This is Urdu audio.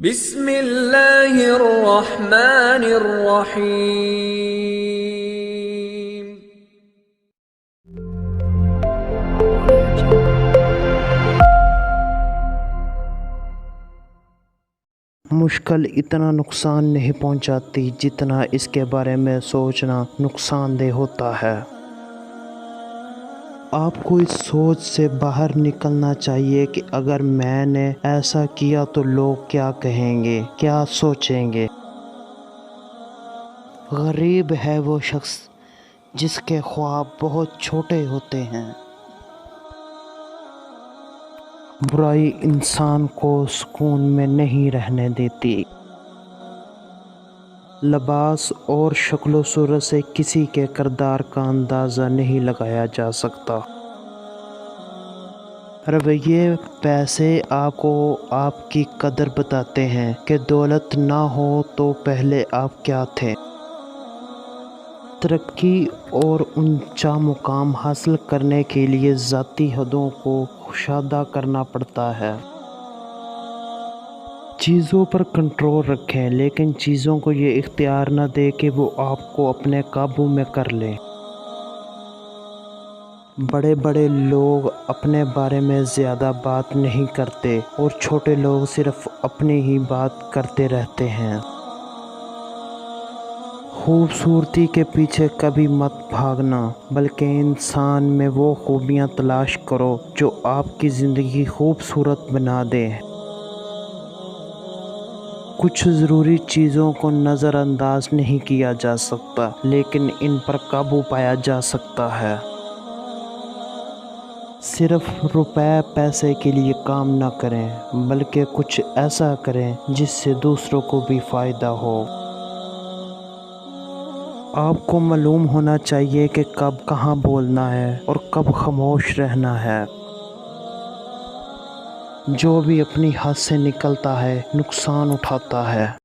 بسم اللہ الرحمن الرحیم۔ مشکل اتنا نقصان نہیں پہنچاتی جتنا اس کے بارے میں سوچنا نقصان دہ ہوتا ہے۔ آپ کو اس سوچ سے باہر نکلنا چاہیے کہ اگر میں نے ایسا کیا تو لوگ کیا کہیں گے، کیا سوچیں گے۔ غریب ہے وہ شخص جس کے خواب بہت چھوٹے ہوتے ہیں۔ برائی انسان کو سکون میں نہیں رہنے دیتی۔ لباس اور شکل و صورت سے کسی کے کردار کا اندازہ نہیں لگایا جا سکتا۔ رویے، پیسے آپ کو آپ کی قدر بتاتے ہیں کہ دولت نہ ہو تو پہلے آپ کیا تھے۔ ترقی اور اونچا مقام حاصل کرنے کے لیے ذاتی حدوں کو کشادہ کرنا پڑتا ہے۔ چیزوں پر کنٹرول رکھیں، لیکن چیزوں کو یہ اختیار نہ دیں کہ وہ آپ کو اپنے قابو میں کر لیں۔ بڑے بڑے لوگ اپنے بارے میں زیادہ بات نہیں کرتے اور چھوٹے لوگ صرف اپنی ہی بات کرتے رہتے ہیں۔ خوبصورتی کے پیچھے کبھی مت بھاگنا، بلکہ انسان میں وہ خوبیاں تلاش کرو جو آپ کی زندگی خوبصورت بنا دیں۔ کچھ ضروری چیزوں کو نظر انداز نہیں کیا جا سکتا، لیکن ان پر قابو پایا جا سکتا ہے۔ صرف روپے پیسے کے لیے کام نہ کریں، بلکہ کچھ ایسا کریں جس سے دوسروں کو بھی فائدہ ہو۔ آپ کو معلوم ہونا چاہیے کہ کب کہاں بولنا ہے اور کب خاموش رہنا ہے۔ جو بھی اپنی حد سے نکلتا ہے نقصان اٹھاتا ہے۔